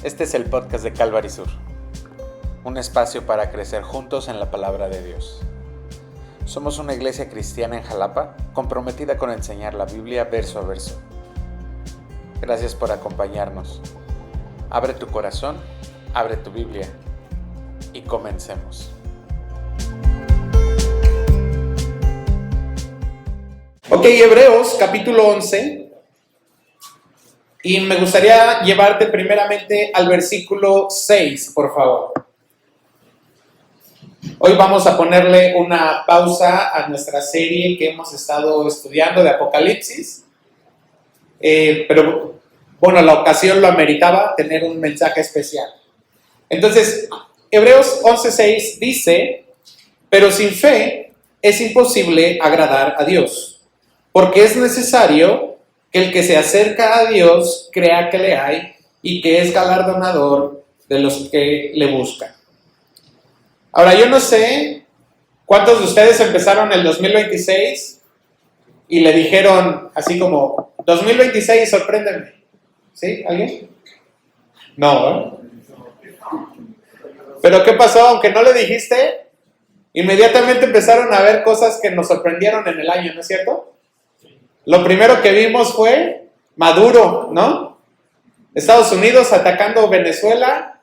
Este es el podcast de Calvary Sur, un espacio para crecer juntos en la palabra de Dios. Somos una iglesia cristiana en Jalapa, comprometida con enseñar la Biblia verso a verso. Gracias por acompañarnos. Abre tu corazón, abre tu Biblia y comencemos. Ok, Hebreos capítulo 11. Y me gustaría llevarte primeramente al versículo 6, por favor. Hoy vamos a ponerle una pausa a nuestra serie que hemos estado estudiando de Apocalipsis. Pero bueno, la ocasión lo ameritaba tener un mensaje especial. Entonces, Hebreos 11:6 dice: pero sin fe es imposible agradar a Dios, porque es necesario que el que se acerca a Dios crea que le hay y que es galardonador de los que le buscan. Ahora, yo no sé cuántos de ustedes empezaron el 2026 y le dijeron así como, 2026, sorpréndeme. ¿Sí? ¿Alguien? No, ¿eh? Pero ¿qué pasó? Aunque no le dijiste, inmediatamente empezaron a ver cosas que nos sorprendieron en el año, ¿no es cierto? Lo primero que vimos fue Maduro, ¿no? Estados Unidos atacando Venezuela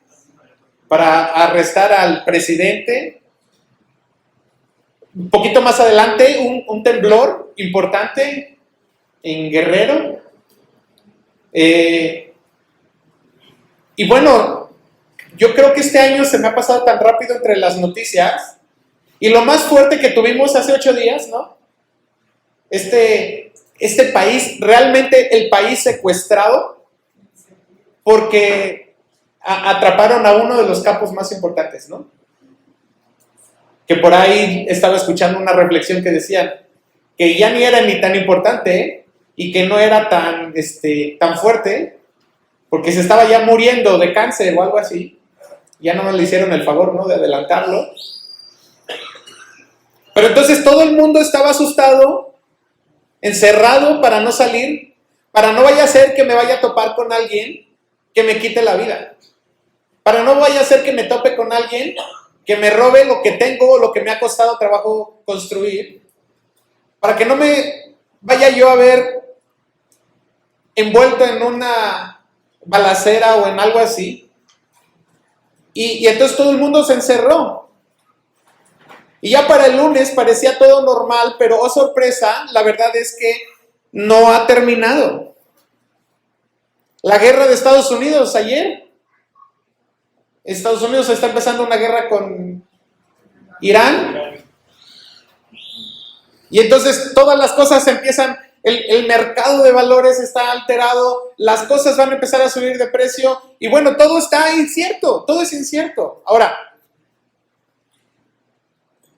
para arrestar al presidente. Un poquito más adelante, un temblor importante en Guerrero. Y bueno, yo creo que este año se me ha pasado tan rápido entre las noticias. Y lo más fuerte que tuvimos hace 8 días, ¿no? Este país, realmente el país secuestrado, porque atraparon a uno de los capos más importantes, ¿no? Que por ahí estaba escuchando una reflexión que decían que ya ni era ni tan importante, ¿eh? Y que no era tan fuerte, porque se estaba ya muriendo de cáncer o algo así. Ya no le hicieron el favor, ¿no?, de adelantarlo. Pero entonces todo el mundo estaba asustado, encerrado para no salir, para no vaya a ser que me vaya a topar con alguien que me quite la vida, para no vaya a ser que me tope con alguien que me robe lo que tengo, lo que me ha costado trabajo construir, para que no me vaya yo a ver envuelto en una balacera o en algo así. Y entonces todo el mundo se encerró. Y ya para el lunes parecía todo normal, pero oh sorpresa, la verdad es que no ha terminado. La guerra de Estados Unidos ayer. Estados Unidos está empezando una guerra con Irán. Y entonces todas las cosas empiezan, el mercado de valores está alterado, las cosas van a empezar a subir de precio. Y bueno, todo está incierto, todo es incierto. Ahora,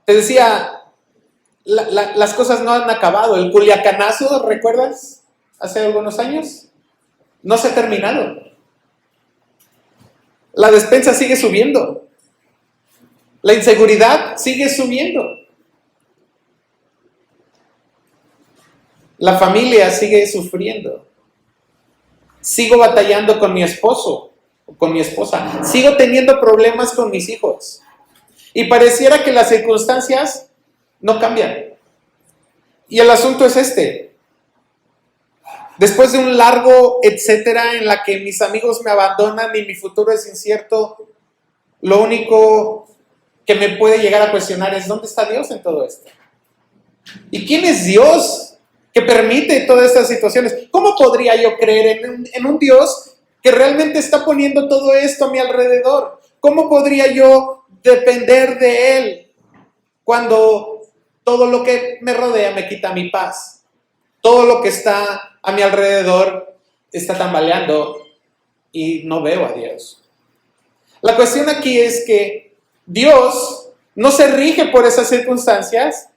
te decía, las cosas no han acabado. El Culiacanazo, ¿recuerdas? Hace algunos años. No se ha terminado. La despensa sigue subiendo. La inseguridad sigue subiendo. La familia sigue sufriendo. Sigo batallando con mi esposo o con mi esposa. Sigo teniendo problemas con mis hijos. Y pareciera que las circunstancias no cambian. Y el asunto es este. Después de un largo etcétera en la que mis amigos me abandonan y mi futuro es incierto, lo único que me puede llegar a cuestionar es: ¿dónde está Dios en todo esto? ¿Y quién es Dios que permite todas estas situaciones? ¿Cómo podría yo creer en un Dios que realmente está poniendo todo esto a mi alrededor? ¿Cómo podría yo depender de Él cuando todo lo que me rodea me quita mi paz? Todo lo que está a mi alrededor está tambaleando y no veo a Dios. La cuestión aquí es que Dios no se rige por esas circunstancias,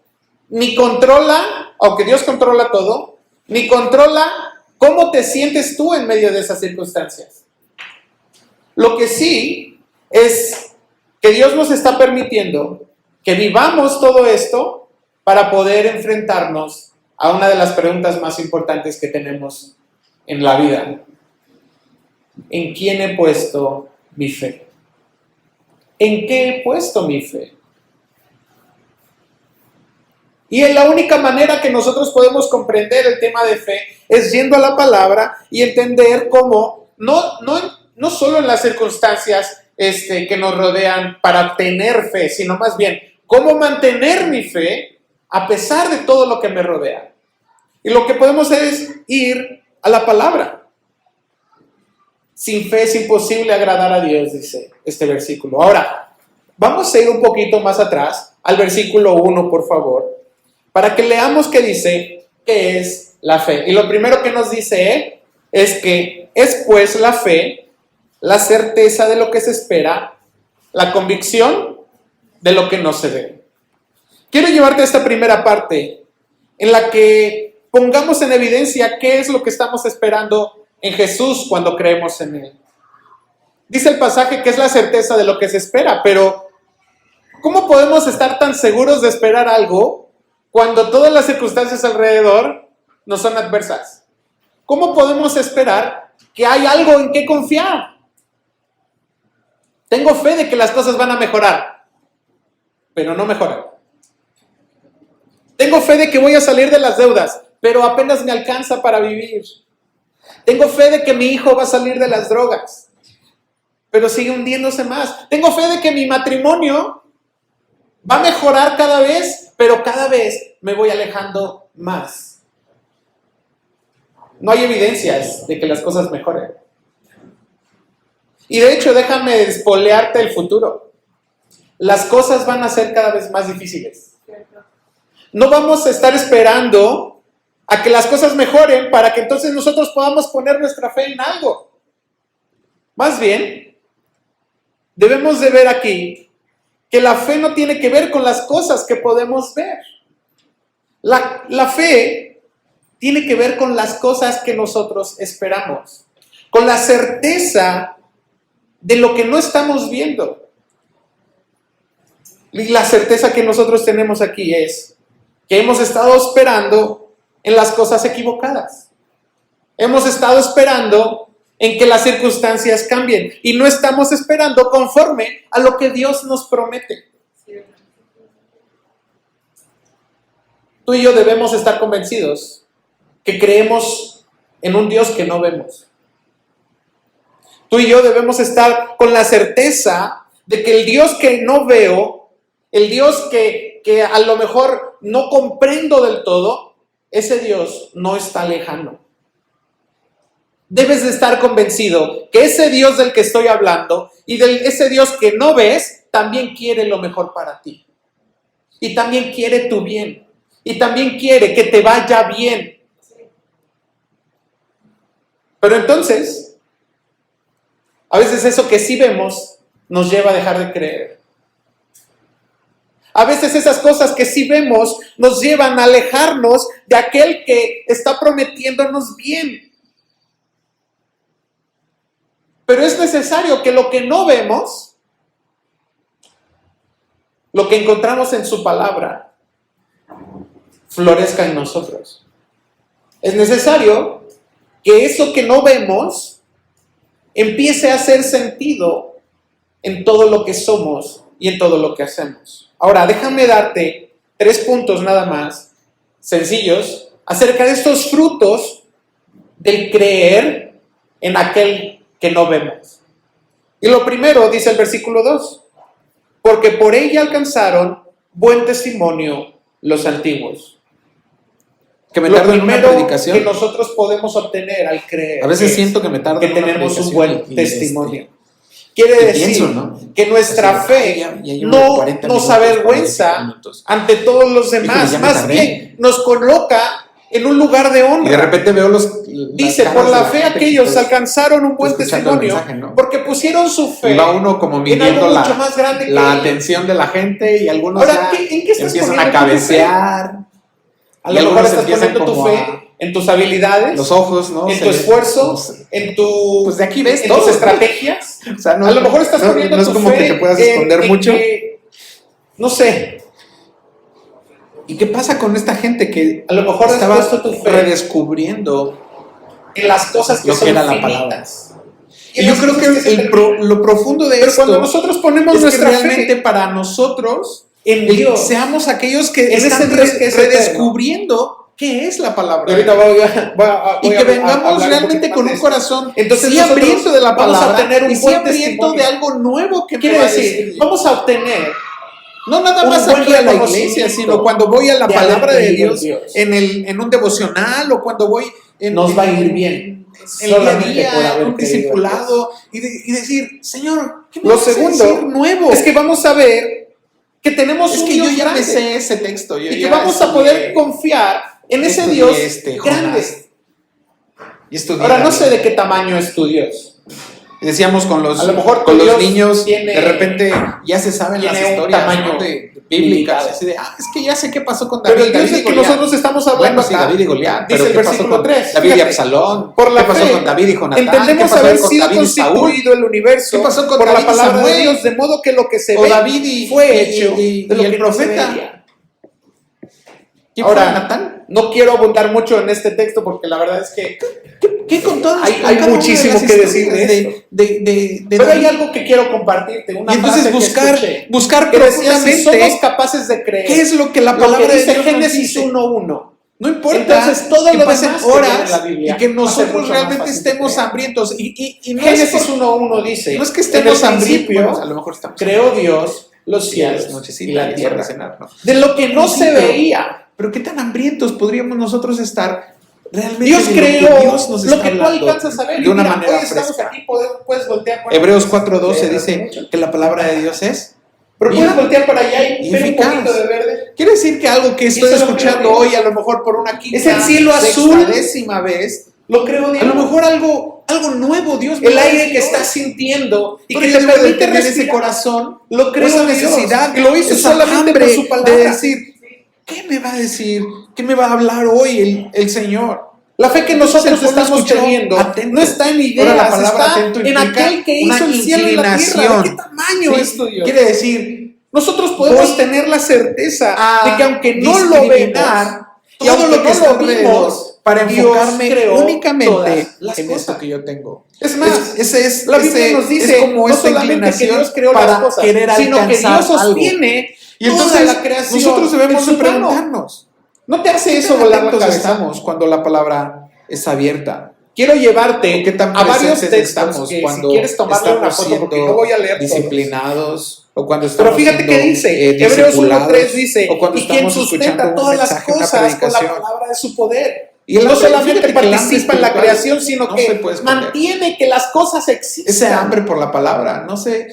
ni controla, aunque Dios controla todo, ni controla cómo te sientes tú en medio de esas circunstancias. Lo que sí es que Dios nos está permitiendo que vivamos todo esto para poder enfrentarnos a una de las preguntas más importantes que tenemos en la vida. ¿En quién he puesto mi fe? ¿En qué he puesto mi fe? Y en la única manera que nosotros podemos comprender el tema de fe es yendo a la palabra y entender cómo, no solo en las circunstancias que nos rodean para tener fe, sino más bien, cómo mantener mi fe a pesar de todo lo que me rodea. Y lo que podemos hacer es ir a la palabra. Sin fe es imposible agradar a Dios, dice este versículo. Ahora, vamos a ir un poquito más atrás, al versículo 1, por favor, para que leamos qué dice, qué es la fe. Y lo primero que nos dice es que es pues la fe, la certeza de lo que se espera, la convicción de lo que no se ve. Quiero llevarte a esta primera parte en la que pongamos en evidencia qué es lo que estamos esperando en Jesús cuando creemos en Él. Dice el pasaje que es la certeza de lo que se espera, pero ¿cómo podemos estar tan seguros de esperar algo cuando todas las circunstancias alrededor nos son adversas? ¿Cómo podemos esperar que hay algo en qué confiar? Tengo fe de que las cosas van a mejorar, pero no mejoran. Tengo fe de que voy a salir de las deudas, pero apenas me alcanza para vivir. Tengo fe de que mi hijo va a salir de las drogas, pero sigue hundiéndose más. Tengo fe de que mi matrimonio va a mejorar cada vez, pero cada vez me voy alejando más. No hay evidencias de que las cosas mejoren. Y de hecho, déjame espolearte el futuro. Las cosas van a ser cada vez más difíciles. No vamos a estar esperando a que las cosas mejoren para que entonces nosotros podamos poner nuestra fe en algo. Más bien, debemos de ver aquí que la fe no tiene que ver con las cosas que podemos ver. La fe tiene que ver con las cosas que nosotros esperamos, con la certeza de lo que no estamos viendo. Y la certeza que nosotros tenemos aquí es que hemos estado esperando en las cosas equivocadas. Hemos estado esperando en que las circunstancias cambien y no estamos esperando conforme a lo que Dios nos promete. Tú y yo debemos estar convencidos que creemos en un Dios que no vemos. Tú y yo debemos estar con la certeza de que el Dios que no veo, el Dios que a lo mejor no comprendo del todo, ese Dios no está lejano. Debes de estar convencido que ese Dios del que estoy hablando y de ese Dios que no ves, también quiere lo mejor para ti. Y también quiere tu bien. Y también quiere que te vaya bien. Pero entonces, a veces eso que sí vemos nos lleva a dejar de creer. A veces esas cosas que sí vemos nos llevan a alejarnos de aquel que está prometiéndonos bien. Pero es necesario que lo que no vemos, lo que encontramos en su palabra, florezca en nosotros. Es necesario que eso que no vemos empiece a hacer sentido en todo lo que somos y en todo lo que hacemos. Ahora, déjame darte 3 puntos nada más, sencillos, acerca de estos frutos del creer en aquel que no vemos. Y lo primero, dice el versículo 2, porque por ella alcanzaron buen testimonio los antiguos. Que me Lo tardo en una primero predicación. que nosotros podemos obtener al creer A veces siento que me tardo que en una tenemos un predicación buen y, testimonio. Quiere y decir pienso, ¿no? que nuestra Así, fe ya llevo no 40 nos minutos, avergüenza 45 minutos. ante todos los demás, Híjole, ya me más tardé. bien nos coloca en un lugar de honra. Y de repente veo Dice, por la fe aquellos alcanzaron un buen testimonio, mensaje, ¿no? porque pusieron su fe Y va uno como en midiendo algo mucho más grande que la ellos. atención de la gente y algunos Ahora, ya ¿en qué estás empiezan poniendo a tu fe? cabecear. A Y lo mejor algunos estás empiezan poniendo tu como fe en tus habilidades, los ojos, ¿no? en Se tu les- esfuerzo, no sé. en tu, Pues de aquí ves en todo. tus estrategias. O sea, no, A lo mejor estás no- poniendo no es tu como fe que te puedas en- esconder en mucho. que, no sé, ¿Y qué pasa con esta gente que a lo mejor has estaba puesto tu fe redescubriendo en las cosas que lo que son era la finitas, Y yo creo que lo profundo de Pero esto cuando nosotros ponemos es que nuestra realmente fe para nosotros en Dios, seamos aquellos que en están ese Dios que es redescubriendo qué es la palabra. y ahorita Y que vengamos hablar un realmente poquito con más de un esto. corazón Entonces sí nosotros hambriento de la vamos a palabra obtener un y sí buen hambriento de testimonio. algo nuevo que me Quiere va a decir, decir. vamos a obtener No nada un más buen aquí a la iglesia, reconocimiento sino cuando voy a la de haber palabra de creído en Dios, Dios. en un devocional o cuando voy Nos va a ir bien, el día a solamente por día, haber en un creído en discipulado y decir, Señor, ¿qué me Lo vas a segundo decir nuevo? es que vamos a ver que tenemos Es un que yo Dios ya me grande sé ese texto. Yo y que ya vamos a poder estudié- confiar en ese estudié Dios Jonás, grande. y estudié Ahora, no David. sé de qué tamaño es tu Dios. Y decíamos con los, A lo mejor con tu los Dios niños, tiene- de repente ya se saben las tiene un historias, tamaño ¿no? de bíblicas, limitado. así de, es que ya sé qué pasó con David. Pero el Dios David y del que Goliat. nosotros estamos hablando Bueno, sí, acá, David y Goliat, dice pero el ¿qué pasó versículo con 3? David y Fíjate, Absalón? por la ¿Qué pasó fe, con David y Jonatán? entendemos ¿Qué pasó haber con sido David y Saúl? constituido el universo ¿Qué pasó con por David la y palabra de Samuel? Dios, de modo que lo que se O ve David y fue hecho y de lo el que no se profeta. veía. ¿Quién fue Ahora, Natán? no quiero abundar mucho en este texto porque la verdad es que ¿Qué con todas Hay con cada una muchísimo de las que decir historias de esto. de pero hay David? algo que quiero compartirte, una Y entonces frase que escuché, buscar que decía, si somos profundamente capaces de creer qué es lo que la lo palabra que de dice Dios nos Génesis dice. 1:1. No importa Entonces, todo que lo pasen demás que viene en horas la Biblia y que va a ser nosotros mucho más realmente fácil de estemos creer. hambrientos. Y no Génesis es por- 1:1 dice, no es que estemos en el hambrientos, principio bueno, a lo mejor estamos creó Dios los Sí, cielos es nochecita, y la ya es hora tierra. de cenar, ¿no? De lo que no Sí, se pero- veía. Pero qué tan hambrientos podríamos nosotros estar realmente Dios de lo que creó Dios nos lo está que tú hablando alcanzas a ver. de una Mira, manera hoy estamos fresca. aquí, puedes voltear para Hebreos acá. 4:12 Sí, dice mucho. que la palabra de Dios es. Pero viva puedes voltear para allá y y ver un eficaz. poquito de verde. Quiere decir que algo que estoy eso lo escuchando creo hoy, Dios. a lo mejor por una quinta, Es el cielo sexta, azul. décima vez, Lo creo Dios. a lo mejor algo nuevo Dios me el va a aire decir que hoy. estás sintiendo y Pero que yo te debo de permite tener ese respirar. corazón, Lo creo esa Dios. necesidad, Y lo hizo esa solamente hambre por su palabra. de decir, ¿qué me va a decir? ¿Qué me va a hablar hoy el Señor? La fe que Entonces, nosotros el pueblo estamos escuchó teniendo atento. no está en ideas, Ahora, la palabra está atento en implica aquel que una hizo el cielo y la tierra. ¿De inclinación. qué tamaño ¿Sí? es tu Dios? Quiere decir, Nosotros podemos voy tener la certeza a de que aunque no lo discriminar vemos, y todo aunque lo que no está lo alrededor vimos, para Dios enfocarme creó únicamente todas las en esto cosas. que yo tengo. Es más, Ese la Biblia nos dice es como no esta solamente que inclinación Dios creó para las cosas, querer sino que Dios alcanzar algo. sostiene Y entonces toda la creación nosotros debemos en de su mano. preguntarnos, ¿No te hace ¿qué eso tan volar la atentos cabeza? estamos cuando la palabra es abierta? Quiero llevarte ¿Qué tan a varios presentes textos estamos que cuando si quieres tomarle una estamos foto, porque siendo no voy a leer todos. disciplinados o cuando estamos Pero fíjate siendo, que dice, Hebreos discipulados, 1:3 dice, o cuando y quien estamos sustenta escuchando un todas las mensaje, una cosas con la predicación. palabra de su poder. Y el no hambre, solamente fíjate que el hambre participa en la espiritual creación, sino no se que puede esconder. mantiene que las cosas existan. Ese hambre por la palabra no se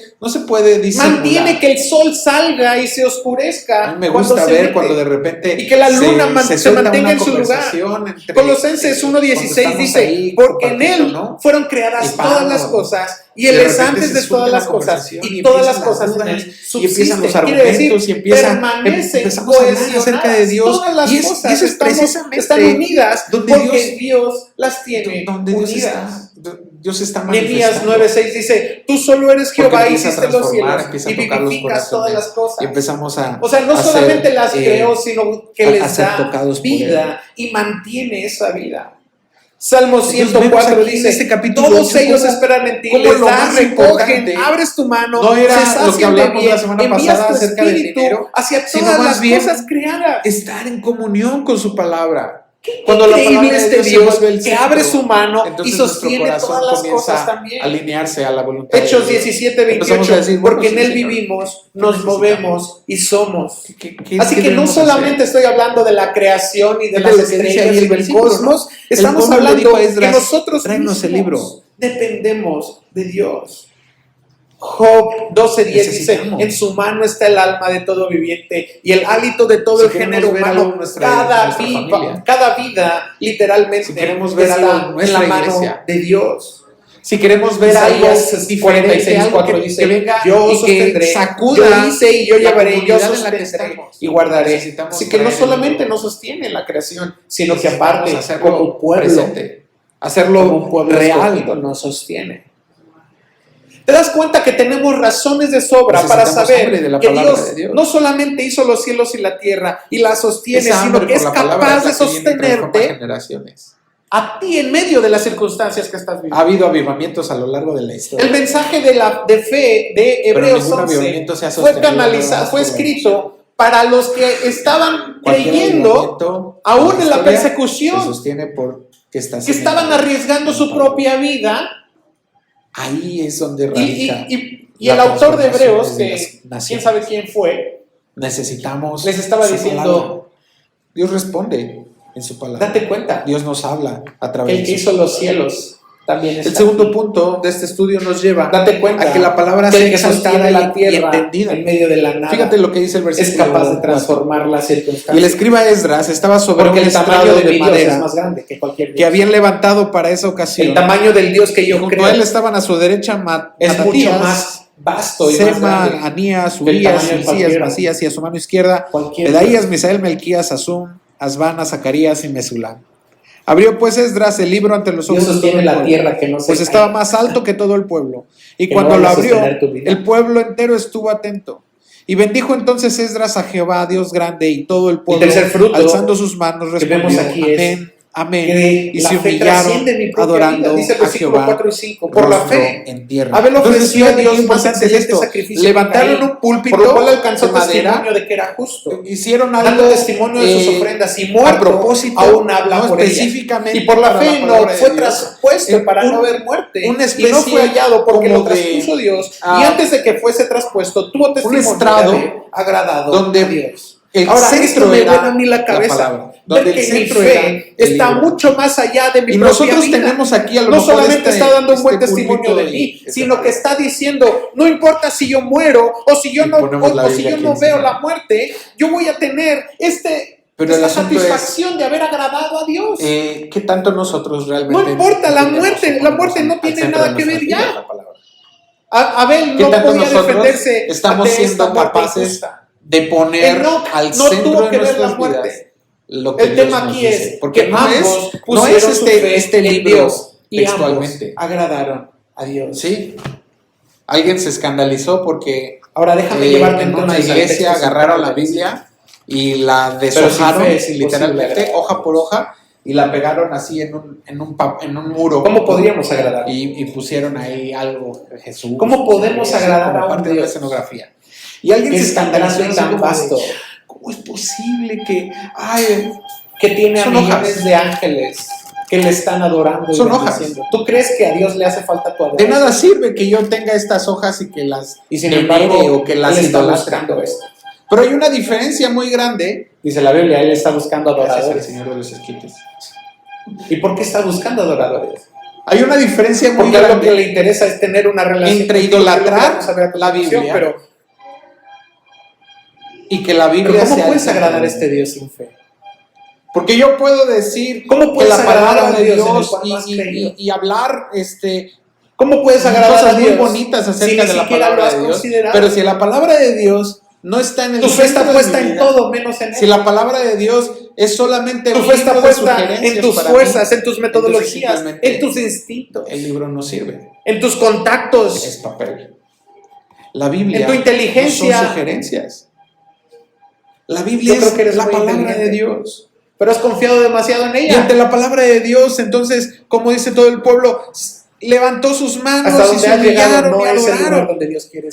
puede disimular. Mantiene que el sol salga y se oscurezca. A mí me cuando gusta se ver mete. cuando de repente Y que la luna se suelta mantenga una en su lugar. conversación entre- Colosenses cuando 1:16 estamos dice, ahí porque en compartiendo, él ¿no? fueron creadas Y Pablo, todas las cosas, y de él es repente antes se de suelta todas la las cosas, conversación y y todas empiezan las cosas las en él dudas, y empiezan subsisten. los Quiere decir, argumentos y empiezan, permanecen empezamos a hablar cohesionadas. acerca de Dios, Todas las y es cosas precisamente están unidas donde porque Dios las tiene donde Dios unidas. está Nehemías manifestando. 9:6 dice, tú solo eres Porque Jehová y empieza a hiciste los transformar, cielos empieza a y tocar los vivificas todas corazones, las cosas. y empezamos a O sea, no a solamente ser, las creó, sino que a les ser da tocados por vida y mantiene esa vida. Salmo Entonces, 104 vemos aquí en dice, este capítulo todos 8 ellos cómo- esperan en ti, cómo les lo das, más recogen, importante abres tu mano, no era se lo que sacian de hablamos bien, la semana envías pasada tu acerca del espíritu dinero, hacia sino todas más las bien cosas creadas. estar en comunión con su palabra. Qué Cuando la increíble palabra de este Dios se Dios vuelve el que centro, abre su mano y entonces nuestro sostiene corazón todas las comienza cosas también. a alinearse a la voluntad de Hechos Dios. 17:28, Empezamos a decir, bueno, porque sí, en él Señor, vivimos, ¿qué nos necesitamos? movemos y somos. ¿Qué Así que no debemos solamente hacer? estoy hablando de la creación y de Es las lo que dice estrellas ahí el y del versículo, cosmos, ¿no? El estamos pueblo le hablando dijo a que Esdras, nosotros tráenos el mismos libro. dependemos de Dios. Job 12:10 dice, Necesitamos. en su mano está el alma de todo viviente y el hálito de todo Si el queremos género ver algo humano. en nuestra familia. Cada vida literalmente Si queremos ver algo en está en nuestra la mano iglesia. de Dios. Si queremos ver algo Isaías diferente, algo 46:4 que, dice, que venga yo y que sostendré, sacuda yo hice y yo la llevaré, yo comunidad en la que sostendré estamos. y guardaré. Necesitamos Así que no traer el solamente libro. nos sostiene la creación, sino que Necesitamos aparte hacerlo como pueblo, presente, hacerlo como un pueblo escogido real. nos sostiene. ¿Te das cuenta que tenemos razones de sobra para Necesitamos saber hambre de la que palabra Dios, de Dios. no solamente hizo los cielos y la tierra y la sostiene, Esa sino hambre que por es la palabra capaz es de la que viene y transforma sostenerte generaciones. a ti en medio de las circunstancias que estás Ha viviendo. habido avivamientos a lo largo de la historia. El mensaje de fe de Pero Hebreos ningún 11 avivamiento se ha fue sostenido canalizado, fue por la escrito para los que estaban Cualquier creyendo avivamiento aún en la historia persecución, se sostiene por que está que estaban arriesgando su propia vida. Ahí es donde radica. Y el autor de Hebreos, que naciones. quién sabe quién fue, Necesitamos. les estaba su diciendo, palabra. Dios responde en su palabra. date cuenta, Dios nos habla a través el que de hizo su los cielos también está El segundo aquí. punto de este estudio nos lleva Date cuenta a que la palabra que el sea que sostiene exaltada la tierra y entendida. en medio de la nada Fíjate lo que dice el es versículo capaz de 4. transformar las Y el circunstancias. escriba Esdras estaba sobre Porque un el tamaño estrado de de mi Dios es madera más grande que cualquier que Dios. habían levantado para esa ocasión. El tamaño del Dios que Y yo junto creo a él estaban a su derecha es mucho Matatías, más vasto y más Sema, grande. Anías, que el Urías, tamaño de Hilcías, cualquiera. Masías, y a su mano izquierda Cualquier Pedaías, Dios. Misael, Melquías, Azum, Asbana, Zacarías y Mesulam. Abrió pues Esdras el libro ante los ojos Dios de todo sostiene el la pueblo, tierra que no se pues cae. estaba más alto que todo el pueblo. Y Que cuando no lo vaya a abrió, sostener tu vida. el pueblo entero estuvo atento. Y bendijo entonces Esdras a Jehová, Dios grande, y todo el pueblo, tercer fruto alzando sus manos, que respondió, vemos aquí es amén, amén. Que Y la se fe humillaron trasciende mi propia adorando vida, dice el a versículo Jehová, 4 y 5, por la rostro fe. en tierra. Abel Entonces, ofreció a fíjate qué Dios más importante es excelente esto. sacrificio Levantaron que Caín, un púlpito por lo cual alcanzó de madera, testimonio de que era justo, hicieron algo dando testimonio de sus ofrendas y a muerto propósito, aún habla no por ella. específicamente Y por la para fe la no palabra de fue Dios. traspuesto para Un- no ver muerte, una y no especie fue hallado porque como lo traspuso Dios, y ah, antes de que fuese traspuesto tuvo testimonio estrado de haber agradado donde a Dios. el Ahora, centro esto me era vuela a mí la la cabeza, palabra, ver donde el que mi centro era fe el está libro. mucho más allá de mi Y propia nosotros vida. tenemos aquí a lo No mejor solamente está dando un buen testimonio púlpito de y mí, esta sino que madera. está diciendo, no importa si yo muero o si yo Y no, ponemos la o si Biblia yo aquí no encima. veo la muerte, yo voy a tener Pero el esta asunto es, satisfacción de haber agradado a Dios. ¿qué tanto nosotros realmente No importa, la entendemos muerte o ponemos no al tiene centro nada de que ver nuestras vidas ya. la palabra? Abel ¿Qué no tanto podía nosotros defenderse estamos ante esta siendo muerte capaces injusta. de poner Enoc al no centro tuvo de que ver la nuestras muerte. vidas lo que El Dios tema nos aquí dice? es Porque que no ambos es pusieron su fe este en libro Dios y textualmente. ambos agradaron a Dios. Sí. Alguien se escandalizó porque Ahora déjame llevarte en una entonces al iglesia texto agarraron la central. Biblia y la Pero sin deshojaron fe es imposible literalmente agradar. hoja por hoja y la pegaron así en un muro. ¿Cómo podríamos agradar? Y pusieron ahí algo de Jesús. ¿Cómo podemos Así agradar como a un parte de la Dios escenografía? Y alguien que se es tan escandalizó grande y así tan como de, vasto, ¿cómo es posible que ay, que tiene a Son millones hojas. de ángeles que le están adorando y Son hojas. bendiciendo? ¿Tú crees que a Dios le hace falta tu de adoración? nada sirve que yo tenga estas hojas y que las Y sin venere embargo, o que las él está idolatre? buscando esto. Pero hay una diferencia muy grande. Dice la Biblia, él está buscando Gracias al adoradores. Señor de los esquites. ¿Y por qué está buscando adoradores? Hay una diferencia muy Porque a lo que grande le interesa es tener una relación entre contigo, idolatrar que es lo que vamos a ver a la continuación, Biblia pero y que la Biblia ¿cómo sea puedes el centro. agradar a este Dios sin fe? Porque yo puedo decir ¿Cómo que puedes la agradar palabra a un de Dios en el Dios cual no has creído? y hablar ¿Cómo puedes agradar cosas a muy Dios bonitas si acerca ni de la siquiera lo palabra has de Dios? considerado? Pero si la palabra de Dios no está en el Tu fe está centro de puesta mi en vida, todo menos en si Él. la palabra de Dios es solamente Tu un fe está libro de puesta sugerencias en tus para fuerzas, mí, en tus metodologías, simplemente en tus instintos, el libro no sirve, en tus contactos, es papel. La Biblia en tu inteligencia. no son sugerencias. La Biblia Yo creo es que eres la muy palabra inteligente. de Dios. pero has confiado demasiado en Y ella. ante la palabra de Dios, entonces, como dice todo el pueblo, levantó sus manos Hasta y donde se has llegado humillaron no y es el lugar adoraron. donde Dios quiere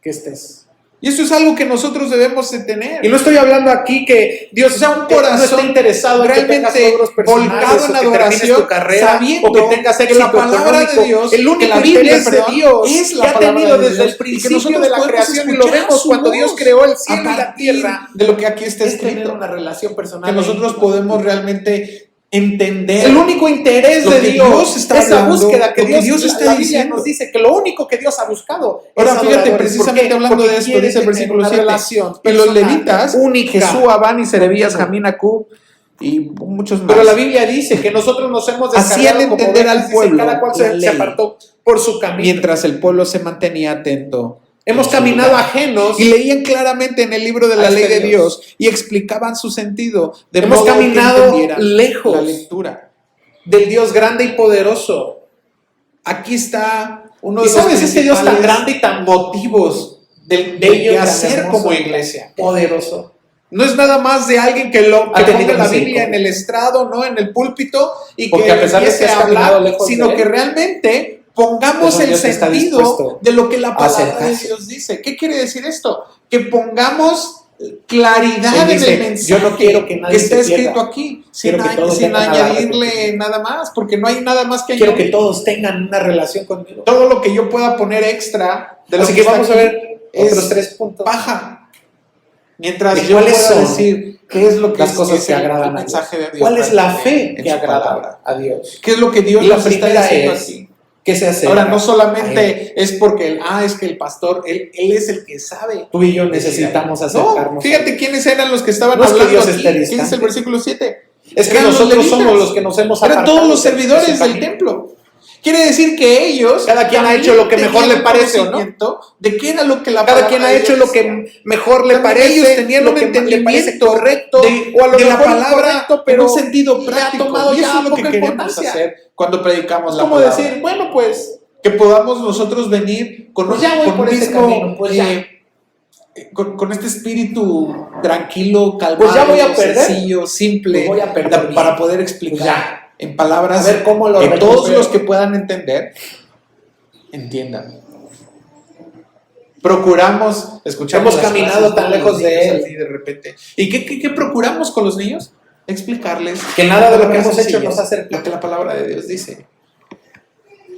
que estés. Y eso es algo que nosotros debemos de tener. Y no estoy hablando aquí que Dios O sea, un no está corazón interesado en que tengas realmente logros personales volcado en o que termines adoración, tu carrera sabiendo o que tengas que éxito la palabra económico. de Dios, El que único la Biblia, interés de perdón, Dios es la que ha palabra tenido de desde Dios, el y que principio nosotros de la podemos creación, y lo escuchar vemos su cuando Dios voz creó el a cielo y la partir tierra, de lo que aquí está es tener escrito, una relación personal. que nosotros podemos realmente entender. El único interés lo de que Dios, Dios está esa hablando, búsqueda que lo que Dios, Dios está la Biblia diciendo. nos dice que lo único que Dios ha buscado Ahora es fíjate, adoradores. precisamente ¿Por qué? hablando Porque de esto, quiere dice el tener versículo una 7, relación y los personal levitas, única. Jesús, Abán y Serebías, Contigo. Jamín, Acub y muchos más. Pero la Biblia dice que nosotros nos hemos Hacían descargado como entender ovejas, al dice, pueblo cada cual la se ley, apartó por su camino. mientras el pueblo se mantenía atento. Hemos en su caminado lugar. ajenos. Y leían claramente en el libro de la a ley este de Dios y explicaban su sentido de Hemos modo caminado que entendieran lejos la lectura. del Dios grande y poderoso. Aquí está uno Y de los sabes, este Dios tan principales grande y tan motivos del bello, de tan hacer hermoso, como iglesia. poderoso, No es nada más de alguien que Ha ponga tenido la Biblia misericordia. en el estrado, ¿no? En el púlpito y Porque que a pesar de empiece que has a caminado hablar, lejos sino de él, que realmente pongamos es un el Dios que está sentido dispuesto de lo que la a hacer palabra de caso. Dios dice. ¿Qué quiere decir esto? Que pongamos claridad Él dice, en el mensaje yo no quiero que nadie está se escrito pierda. aquí, Quiero que todos sin tengan añadirle arrepentimiento. nada más, porque no hay nada más que Quiero añadir. que todos tengan una relación conmigo. Todo lo que yo pueda poner extra de lo Así que que está vamos a aquí ver es otros 3 puntos. paja. Mientras ¿De yo cuáles pueda son decir qué es lo que las cosas es que el agradan a mensaje de Dios? Dios. ¿Cuál es la fe en que su agrada palabra. a Dios? ¿Qué es lo que Dios Y la nos está primera diciendo es aquí? que se acerca Ahora, no a Él. solamente es porque es que el pastor, él es el que sabe. Tú y yo necesitamos No, acercarnos. fíjate quiénes eran los que estaban No es que hablando Dios aquí. esté ¿Qué dice distante. el versículo 7? Es que Eran los nosotros levitas. somos los que nos hemos Eran apartado todos los de servidores su del camino. templo. Quiere decir que ellos, Cada quien ha también hecho lo que mejor tenían le parece, ¿o no? conocimiento de qué era lo que la Cada palabra quien ha de hecho Dios lo que decía. mejor le También parece, ellos tenían lo un que le parece entendimiento correcto, de, o a lo de la mejor palabra incorrecto, pero pero en un sentido le ha práctico. tomado Y eso ya es lo que poca queremos importancia. hacer cuando predicamos Es la como palabra. decir, bueno, pues Que podamos nosotros venir con, Pues ya voy con por un ese mismo, camino, pues ya. con este espíritu tranquilo, calmado, Pues ya voy a perder. sencillo, simple, Pues voy a perder para bien. poder Pues explicar ya. en palabras A ver cómo lo que recupero. todos los que puedan entender entiendan. Procuramos, escuchamos Hemos las caminado clases tan todos lejos los de días Él. así de repente. ¿Y qué procuramos con los niños? Explicarles que nada de lo que palabras hemos hecho sencillas, nos hace lo que la palabra de Dios dice.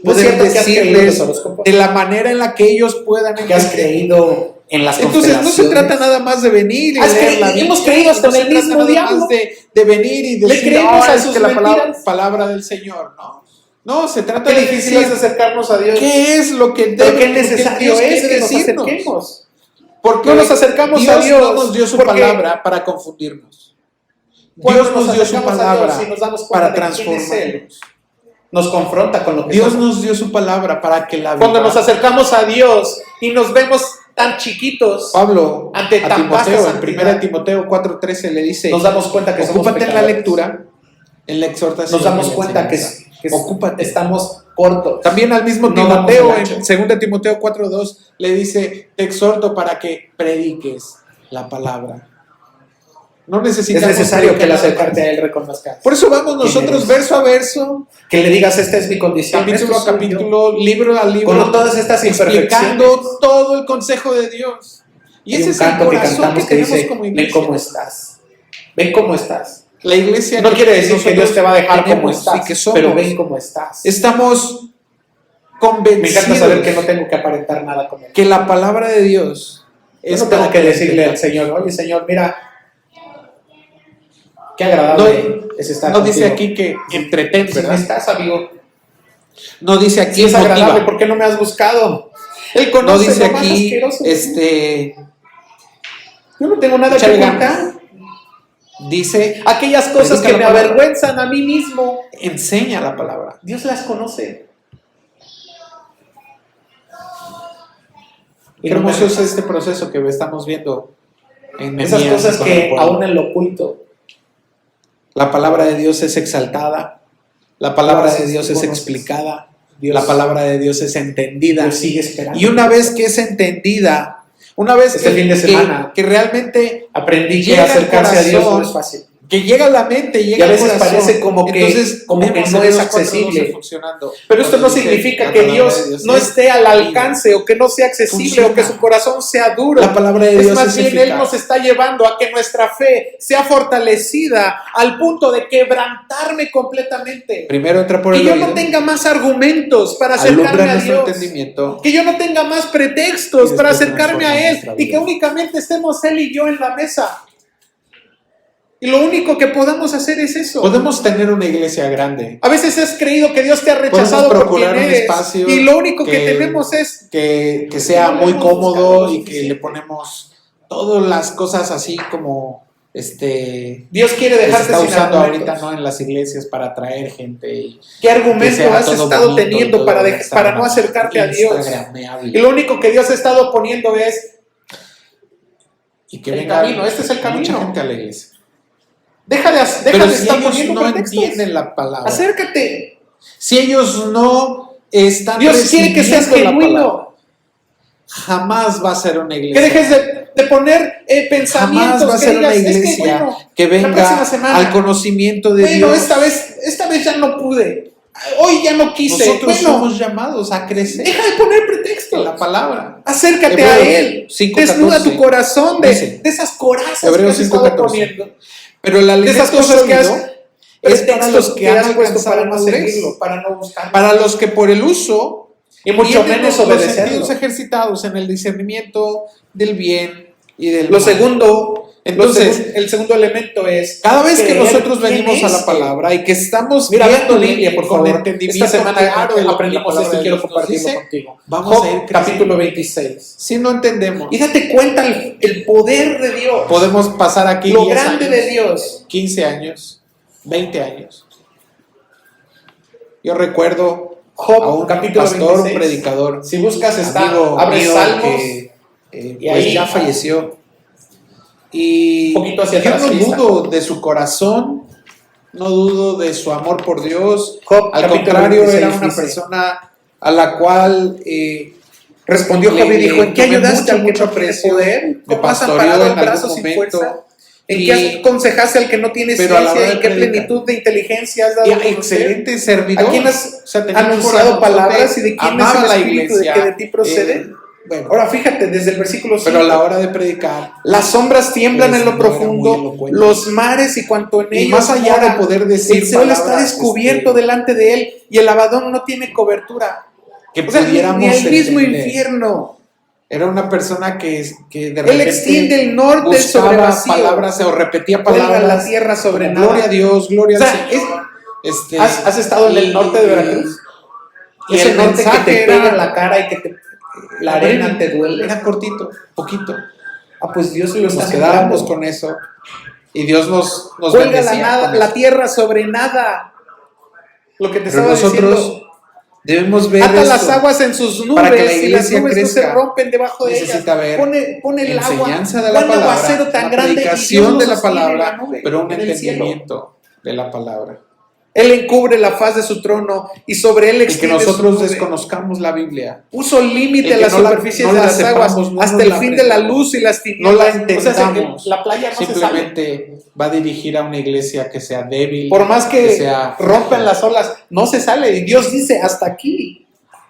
No es Poder cierto que has creído en los decirles horóscopos, de la manera en la que ellos puedan que has entender. creído en las Entonces no se constelaciones. trata nada más de venir y Has leer creído- la Biblia. hemos creído hasta no en se el trata mismo nada diablo. más de venir y Le decir, creemos a es sus que la mentiras". palabra del Señor, ¿no? No, se trata Qué de difícil decir es acercarnos a Dios. qué es lo que Pero debe, qué lo que necesario Dios es quiere que nos decirnos. acerquemos. Porque No nos acercamos Dios a Dios, no nos dio su porque palabra para confundirnos. Cuando Dios nos dio su acercamos a palabra Dios y nos damos cuenta para de quién es Él, transformarnos. nos confronta con lo que Dios somos. nos dio su palabra para que la Cuando nos vivamos. acercamos a Dios y nos vemos tan chiquitos, Pablo ante a tan vasta Timoteo, en santidad, 1 Timoteo 4:13 le dice, nos damos cuenta que somos ocúpate en la pecadores. lectura, en la exhortación. Nos damos y en la cuenta que enseñanza. que Ocúpate. estamos cortos. También al mismo No damos Timoteo, el ancho. en 2 Timoteo 4:2, le dice, te exhorto para que prediques la palabra. No Es necesitamos necesario que al predicar nada acercarte más. a Él reconozcas. Por eso vamos nosotros eres? verso a verso, Que le digas, esta es mi condición, capítulo esto a soy yo. capítulo, libro a libro, Con todas estas explicando imperfecciones. todo el consejo de Dios. Y Hay ese un es el canto que corazón que cantamos que tenemos dice, como ven iglesia. cómo estás. Ven cómo estás. La iglesia No quiere decir que nosotros Dios te va a dejar como tenemos estás, y que somos. pero ven cómo estás. Estamos Me convencidos encanta saber que no tengo que aparentar nada con Él. que la palabra de Dios Yo es no tengo para que decirle al entendamos. Señor, oye Señor, mira, qué agradable es estar No dice contigo. aquí que entretén, Si no ¿verdad? estás, amigo, No dice aquí si es agradable, motiva. ¿por qué no me has buscado? Él No conoce dice lo más aquí, asqueroso. Yo no tengo nada que échale ocultar. ganas. Dice, Aquellas cosas predica que la me palabra. avergüenzan a mí mismo, enseña la palabra. Dios las conoce. Qué hermoso es este proceso que estamos viendo en Esas Nehemías cosas con el que pueblo. aún en lo oculto, La palabra de Dios es exaltada, la palabra de Dios es conoces. explicada, Dios, la palabra de Dios es entendida. Dios sigue esperando. Y una vez que es entendida, una vez Este fin de semana que realmente aprendí que llega al acercarse a Dios corazón, no es fácil. que llega a la mente, Y llega a al veces corazón, parece como que entonces no vemos es Hebreos 4:12 accesible. funcionando. Pero esto no Cuando dice, significa la que palabra Dios de Dios no es esté al vida. alcance o que no sea accesible Funciona. o que su corazón sea duro. La palabra de Es Dios más es bien Él eficaz. nos está llevando a que nuestra fe sea fortalecida al punto de quebrantarme completamente. Primero entra por Que el yo oído, no tenga más argumentos para acercarme alumbra a nuestro Dios. entendimiento. Que yo no tenga más pretextos Y para después acercarme a transforma Él nuestra y que vida. únicamente estemos Él y yo en la mesa. Y lo único que podamos hacer es eso. Podemos tener una iglesia grande, A veces has creído que Dios te ha rechazado Podemos por quien procurar un eres espacio y lo único que que- tenemos es que sea no muy hemos buscado cómodo lo y que le suficiente. ponemos todas las cosas así como Dios quiere que se dejarte está sin usando argumentos. ahorita, ¿no? En las iglesias para atraer gente y ¿Qué que argumento sea has todo estado bonito y teniendo todo para Instagram- no acercarte a Dios? instagramable. Y lo único que Dios ha estado poniendo es Y que el venga camino, este es el camino. mucha gente a la iglesia. deja de Pero estar si ellos poniendo no pretextos. entienden la palabra, Acércate. si ellos no están Dios quiere que seas recibiendo la palabra, genuino. jamás va a ser una Que iglesia. dejes de poner pensamientos. Jamás va a ser una digas, es iglesia bueno, que la venga próxima semana, al conocimiento de bueno, Dios. esta vez ya no pude. Hoy ya no quise. Nosotros Bueno, somos llamados a crecer deja de poner en pretextos. la palabra. Acércate Hebreos a Él. 5:14 Desnuda tu corazón dice, de esas corazas que Hebreos has estado 5:14. poniendo. Pero el De alimento esas cosas que has sólido es para pretextos los que han has puesto alcanzado para no madurez, seguirlo, para no buscarlo. para los que por el uso Y mucho tienen menos los obedecerlo. sentidos ejercitados en el discernimiento del bien y del Lo mal. segundo, Entonces, el segundo elemento es cada vez que creer nosotros quién venimos a es la Él. palabra y que estamos Mira, ve tu viéndole Biblia, por con favor. entendimiento Esta semana claro de lo que la aprendimos palabra esto y de quiero Dios nos compartirlo dice, contigo. vamos Job, a ir creciendo. capítulo 26. Si no entendemos, Y date cuenta el poder de Dios. podemos pasar aquí Lo 10 grande años, de Dios. 15 años, 20 años. Yo recuerdo a Job, un capítulo pastor, 26. un predicador, Si buscas está, amigo abre mío Salmos. que y pues ahí ya falleció. Y un poquito hacia yo atrás, no ahí está. dudo de su corazón, no dudo de su amor por Dios. Job, Al capítulo contrario, 26 era una dice, persona a la cual respondió Job y dijo, ¿en qué tomé ayudaste al que mucho no tiene aprecio, poder? me ¿Cómo has pastoreó amparado en un algún brazo sin momento, fuerza? ¿En y- qué aconsejaste al que no tiene pero a la hora ciencia de y qué predicar, plenitud de inteligencia has dado y a conocer? excelente servidor. ¿A quién has O sea, tenía un anunciado corazonzote, palabras y de quién es amaba el la espíritu iglesia, de que de ti procede? Bueno, Ahora fíjate, desde el versículo 5. pero a la hora de predicar, Las sombras tiemblan pues, en lo no era muy profundo, elocuente. los mares y cuanto en y ellos más allá mora, de poder decir el Seol está palabras, descubierto delante de él y el Abadón no tiene cobertura. que O sea, ni pudiéramos el mismo entender. infierno. Era una persona que de Él repente extiende el norte sobre buscaba vacío, palabras o repetía cuelga palabras. la tierra sobre como, nada. gloria a Dios, gloria O sea, al Señor. ¿Has estado en el norte de Veracruz? Y Ese el norte que mensaje te era- pega en la cara y que la arena te duele. Era cortito, poquito. Ah, pues Dios lo está Nos quedábamos sembrando. con eso. Y Dios nos Cuelga la, bendecía nada, con la eso. tierra sobre nada. Lo que te Pero estaba nosotros diciendo. debemos ver Ata esto. las aguas en sus nubes Para que la y las iglesia nubes no se crezca, rompen debajo de necesita ellas. ver Pone el agua, enseñanza de la un palabra, aguacero tan la grande y Dios predicación lo de la sostiene en palabra, la nube, pero un en el cielo. entendimiento de la palabra. Él encubre la faz de su trono y sobre él Y que extiende su nosotros nube. desconozcamos la Biblia. Puso límite El a que las no la- superficies no de la las aguas sepamos, no hasta nos el la fin de la aprendamos, luz y las No tinieblas. la O sea, entendamos. la playa no se sale. Simplemente va a dirigir a una iglesia que sea débil. Por más que sea rompan las olas, no se sale. Y Dios dice, hasta aquí.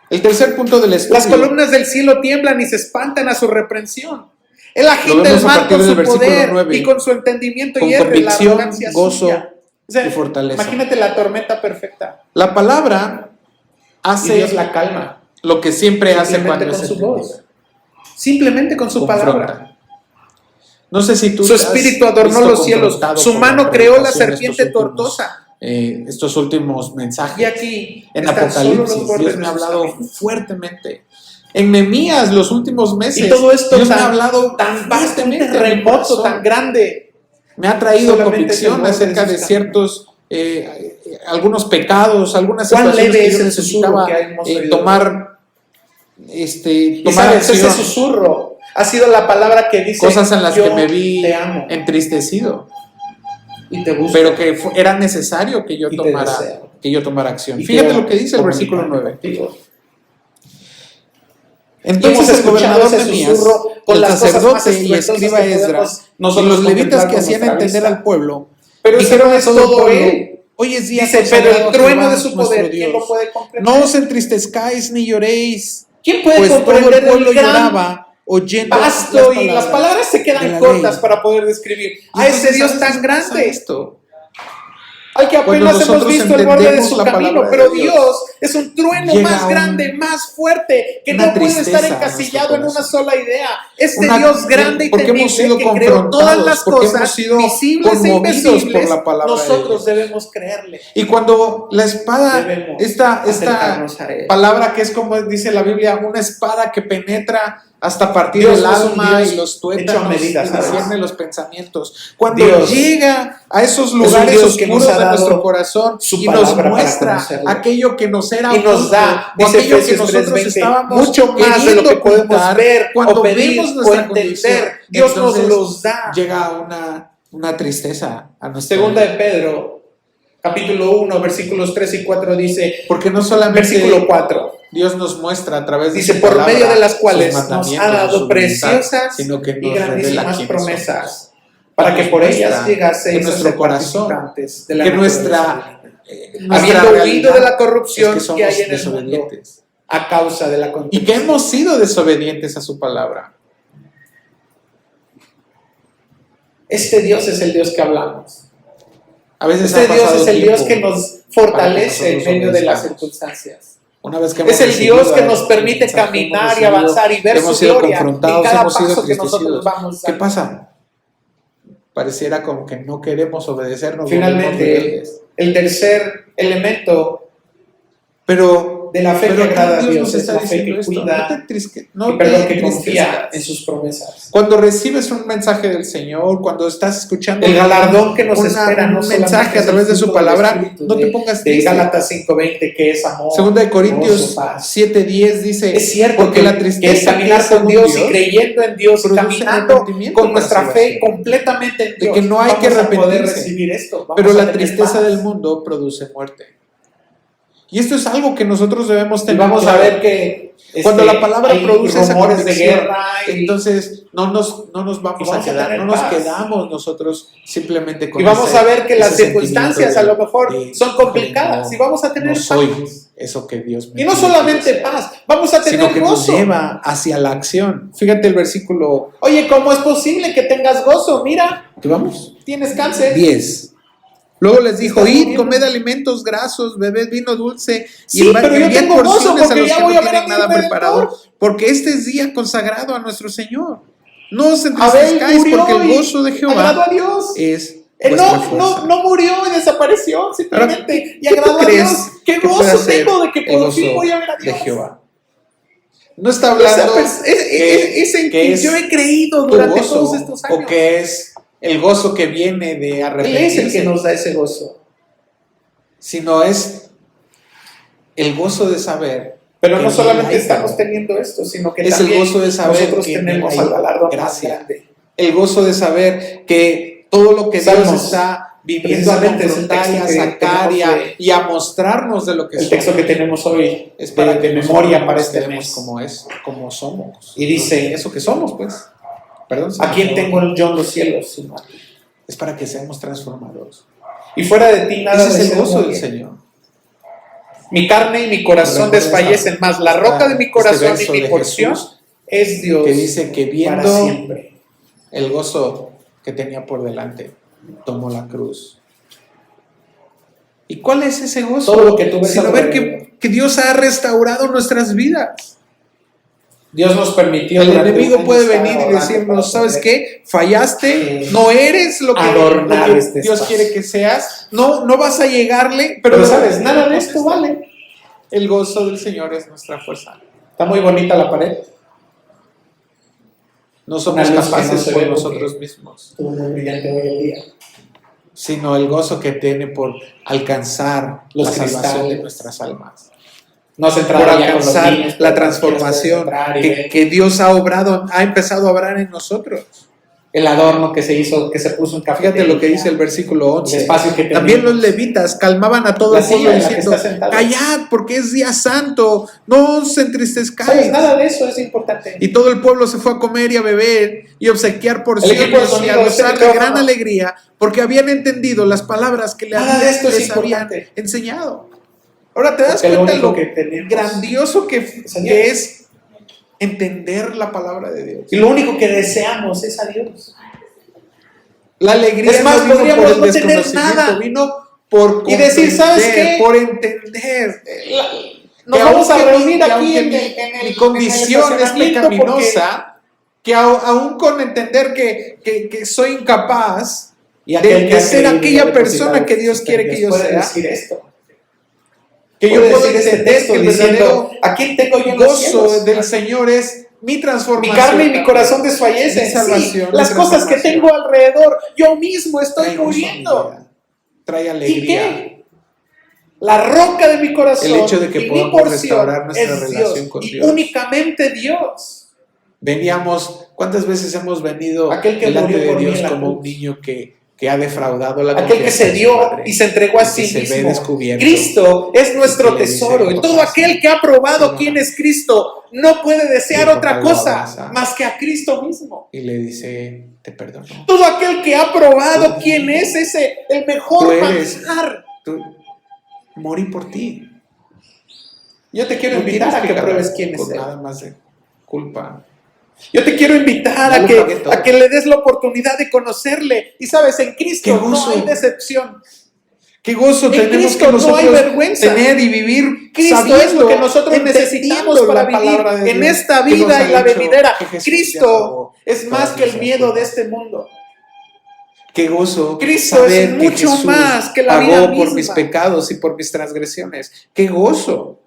El tercer punto del estudio. Las columnas del cielo tiemblan y se espantan a su reprensión. Él Lo agita vemos el a mar partir con del su versículo poder 9, y con su entendimiento con hierre la convicción, arrogancia gozo suya. O sea, y fortaleza. imagínate la tormenta perfecta. La palabra Y hace Dios la calma. lo que siempre hace Simplemente cuando con es su entendido. voz. Simplemente con su Confronta. palabra. No sé si tú Su has espíritu adornó visto los cielos. confrontado Su por mano la creó la predicación serpiente estos últimos, tortosa. estos últimos mensajes. Y aquí En están solo los Apocalipsis, bordes Dios de me ha sus hablado caminos. fuertemente. En Nehemías, los últimos meses, Y todo esto Dios me tan- ha hablado Tan vasto, un fuertemente a mi terremoto corazón. tan grande. Me ha traído Solamente es el convicción borde acerca de de sus ciertos, algunos pecados, algunas ¿Cuán situaciones leve que es yo el susurro necesitaba que hemos oído? tomar Y tomar sabes, ese acción, susurro ha sido la palabra que dice: cosas en las yo que me vi te amo entristecido, y te busco. pero que era necesario que yo Y te tomara, deseo. acción. Y Fíjate quiero lo que dice el versículo comunicarme 9. contigo. Entonces Hemos el escuchado gobernador ese Nehemías, susurro con el las cosas más sacerdote y estruendosas escriba que Esdras podemos y nosotros los levitas contemplar que con hacían nuestra entender vista. al pueblo, Pero dijeron eso no a es todo el todo pueblo: él. hoy es día Dice, pero consagrado el a trueno Jehová de su nuestro poder, ¿quién Dios. lo puede comprender? No os entristezcáis ni lloréis, ¿Quién puede pues todo el comprender pueblo el gran lloraba oyendo vasto? Y las palabras se de quedan la cortas ley. para poder describir Y a ese entonces, Dios ¿sabes tan qué pasa grande, esto? al que Cuando apenas hemos nosotros visto el borde de entendemos su la camino, palabra de pero Dios, Dios es un trueno llega más un- grande, más fuerte, que una no puede tristeza estar a encasillado en nuestro una sola idea. Este Una- Dios grande y porque temible hemos sido que creó todas confrontados, las porque hemos cosas sido visibles e conmovidos invisibles, por la palabra de nosotros Dios. debemos creerle. Y cuando la espada, Debemos esta acercarnos a Él. palabra que es como dice la Biblia, una espada que penetra hasta partir Dios el no es un alma Dios y los hecho tuétanos a medida, y ¿sabes? discierne los pensamientos. Cuando Dios llega a esos un lugares Dios que nos oscuros ha de dado nuestro corazón su y nos palabra para muestra conocerlo. aquello que nos era Y nos oculto, da, o dice aquello que Efesios nosotros 3:20, estábamos mucho más de lo queriendo que podemos ocultar, ver cuando o pedir vemos o nuestra entender. condición, Dios nos entonces los da. llega una tristeza a nuestra Segunda vida. de Pedro, capítulo 1, versículos 3 y 4 dice, Porque no solamente versículo 4, Dios nos muestra a través de Dice, su por palabra, medio de las sus cuales nos mandamientos, ha su dado voluntad, preciosas sino que y nos revela grandísimas quiénes promesas, somos. para que Nos por muestra ellas llegaseis que a nuestro ser corazón, participantes de la que naturaleza nuestra divina, habiendo huido realidad de la corrupción es que que hay somos en el mundo desobedientes a causa de la y que concupiscencia. hemos sido desobedientes a su palabra. Este Dios es el Dios que hablamos. A veces Este ha Dios pasado es el Dios tiempo que nos fortalece en nosotros medio de las obedezcamos. circunstancias. Una vez que hemos Es el recibido Dios que el nos permite mensaje, caminar hemos y avanzar y recibido, ver hemos su sido gloria en confrontados, cada hemos sido paso que nosotros entristecidos. vamos ¿Qué dando. pasa? Pareciera como que no queremos obedecer, nos volvemos Finalmente, rebeldes. el tercer elemento Pero de la fe que aquí agrada a Dios Dios nos es está la fe diciendo que esto, cuida no y te perdón, que confía entristezcas. en sus promesas. Cuando recibes un mensaje del Señor, cuando estás escuchando El galardón que nos un espera no mensaje solamente a través es de el su fruto del palabra, Espíritu, no te pongas de triste. Gálatas 5:20, que es amor, Segunda de Corintios gozo, paz. 7:10 dice, Es cierto porque que, la que tristeza el caminar es con según Dios y creyendo en Dios y produce caminando arrepentimiento con para nuestra fe salvación. completamente en De Dios, que no hay que vamos a poder arrepentirse. recibir esto. Vamos Pero a la tener tristeza paz. del mundo produce muerte. Y esto es algo que nosotros debemos Y tener. vamos a claro. ver que Cuando la palabra hay produce esa rumores de convicción, guerra y entonces no nos y vamos vamos a a quedar, tener no nos paz. quedamos nosotros simplemente con vamos ese- a ver que las ese circunstancias sentimiento a lo mejor de, son complicadas "Híjole, y vamos a tener no soy paz. eso que Dios me Y no pide que solamente yo sea", paz, vamos a sino tener que nos gozo. lleva hacia la acción. Fíjate el versículo Oye, ¿cómo es posible que tengas gozo? Mira, que vamos, tienes cáncer. 10. Luego les dijo, Estás id, muriendo. comed alimentos grasos, bebed vino dulce, Sí, y pero yo enviad tengo gozo porciones a porque los ya que voy no a ver a tienen mi nada Redentor. preparado, porque este es día consagrado a nuestro Señor. No os Abel entristezcáis, murió porque el y gozo de agradó Jehová a Dios. es Él vuestra fuerza. no murió y desapareció simplemente. Y ¿qué tú agradó a crees Dios. ¿Qué que puede gozo hacer tengo de que el por gozo fin voy a ver a de Dios? Jehová? No está O sea, hablando pues, es en que que es yo he creído tu durante gozo, todos estos años. o que es el gozo que viene de Él arrepentirse, es el que nos da ese gozo. sino es el gozo de saber. Pero que no en solamente él hay estamos perdón. teniendo esto, sino que Es el también gozo de saber nosotros que en él tenemos hay al galardón más gracia. grande. El gozo de saber que todo lo que Salmos, Dios está viniendo a precisamente es el confrontar y a texto que sacar tenemos y a mostrarnos de lo que El somos. texto que tenemos hoy Es para de que memoria nosotros para este quedemos mes. como somos. Y dice, Eso que somos, pues. Perdón. ¿a quién tengo yo en los cielos? Sino a ti? Es para que seamos transformados. Y fuera de ti nada Ese es el deseo gozo del bien. Señor. Mi carne y mi corazón desfallecen, más la roca de mi corazón verso y mi de porción Jesús, es Dios que dice que para viendo siempre. el gozo que tenía por delante, tomó la cruz. ¿Y cuál es ese gozo? Todo lo que tú ves Sino ver alrededor. que Dios ha restaurado nuestras vidas. Dios nos permitió. El durante enemigo un año puede estar venir y orando decirnos, para ¿sabes poder qué? Fallaste, eh, no eres lo que adornar este Dios espacio. quiere que seas, no vas a llegarle, Pero sabes, nada de esto vale. El gozo del Señor es nuestra fuerza. Está muy bonita la pared. No somos Una luz que capaces no se por ve nosotros porque- mismos, Estuvo muy brillante hoy el día. sino el gozo que tiene por alcanzar Los la salvación cristales. de nuestras almas, No se por entraba ya con los alcanzar niños, la pero transformación quieres entrar y ver que Dios ha empezado a obrar en nosotros. el adorno que se hizo, que se puso en café. Fíjate lo que dice el versículo El 11. espacio que También los tenemos. levitas calmaban a todo La el pueblo silla en la que diciendo, está sentado. callad porque es día santo, no os entristezcáis. ¿Sabes? Nada de eso es importante. Y todo el pueblo se fue a comer y a beber y obsequiar porciones equipo de y a sonido, gozar este de micrófono. gran alegría porque habían entendido las palabras que Nada de esto es les habían importante. enseñado. Ahora te das Porque lo cuenta único lo que tenemos grandioso que Señor. es entender la palabra de Dios. Y lo único que deseamos es a Dios. La alegría Es más, no vino podríamos por el no tener desconocimiento, nada. vino por Y decir, ¿sabes comprender, qué? por entender. Nos Que vamos a aunque reunir que aquí aunque en mi el condición es estacionamiento pecaminosa, que aún con entender que soy incapaz Y aquel de que ha ser creído aquella y persona depositado que Dios en quiere que yo puede sea, decir esto. que yo Puede puedo decir este entender texto que el diciendo, verdadero ¿a quién tengo yo en los gozo cielos? del Señor es mi Mi transformación. carne y mi corazón desfallecen. Mi salvación, Sí, mi las cosas que transformación. tengo alrededor, yo mismo estoy Trae gozo a mi muriendo. vida, trae ¿Y alegría. qué? La roca de mi corazón El hecho de que y mi podamos porción restaurar nuestra es relación Dios, con y Dios. únicamente Dios. Veníamos, ¿cuántas veces hemos venido Aquel que delante murió de por mí Dios en la como cruz. un niño que que ha defraudado la aquel que confianza se de su dio padre, y se entregó a y que sí se ve mismo. descubierto. Cristo es nuestro Y le dice, tesoro, y "No todo pasa". aquel que ha probado quién es Cristo no puede desear Y el otra papá lo cosa abraza. más que a Cristo mismo. Y le dice, te perdono. Todo aquel que ha probado quién es ese, el Tú mejor eres- manjar. Morí por ti. Yo te quiero No invitar tienes a que cargar pruebes quién es con Él. nada más de culpa. Yo te quiero invitar Ya a lo pagué que, todo. a que le des la oportunidad de conocerle. Y sabes, en Qué Cristo no gozo. hay decepción. Qué gozo En tenemos Cristo que no nosotros hay vergüenza. tener y vivir Cristo sabiendo, es lo que nosotros entendiendo necesitamos para la vivir palabra de en Dios esta que nos vida ha y la dicho venidera. que Jesús ya Cristo pagó es más todas que el nuestras miedo de culpas. este mundo. Qué gozo Cristo saber es que mucho Jesús más que la pagó vida por mis misma. pecados y por mis transgresiones. Qué gozo.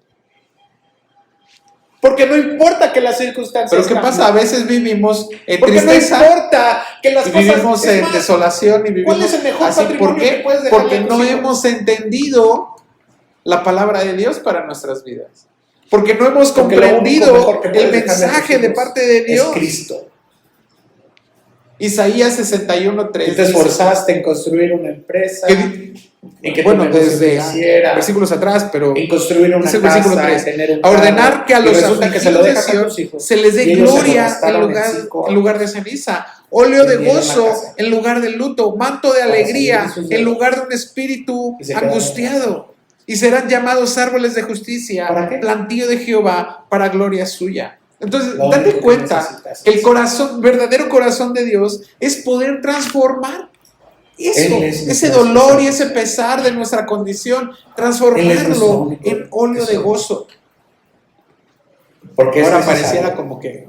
Porque no importa que las circunstancias Pero ¿qué cambien. pasa? A veces vivimos en Porque no tristeza importa que las y cosas... vivimos es en más, desolación y vivimos ¿cuál es el mejor así. patrimonio ¿Por qué? que puedes dejarle Porque a tus no hijos? hemos entendido la palabra de Dios para nuestras vidas. Porque no hemos Porque lo único comprendido mejor que el puedes dejarle a tus mensaje de hijos parte de Dios. es Cristo. Isaías 61:3. Tú te esforzaste en construir una empresa, en que tu bueno, negocio desde creciera, versículos atrás, pero en construir una dice el casa, versículo 3, en tener un a ordenar carro, que a y los resulta que se lo afligidos de dejas a Sion tus hijos. se les dé Y ellos se lo gloria gastaron en 5 en lugar de ceniza, óleo de vendieron la gozo casa en lugar de luto, manto de para alegría salir de sus en deudas. lugar de un espíritu Y se quedaron angustiado. Y serán llamados árboles de justicia, ¿Para qué? plantío de Jehová para gloria suya. Entonces, Lo date único que cuenta necesitas que el es- corazón, verdadero corazón de Dios es poder transformar eso, Él es ese nuestro dolor y tesoro. ese pesar de nuestra condición, Él es nuestro transformarlo único en óleo de tesoro. gozo. Porque es Ahora necesario pareciera como que,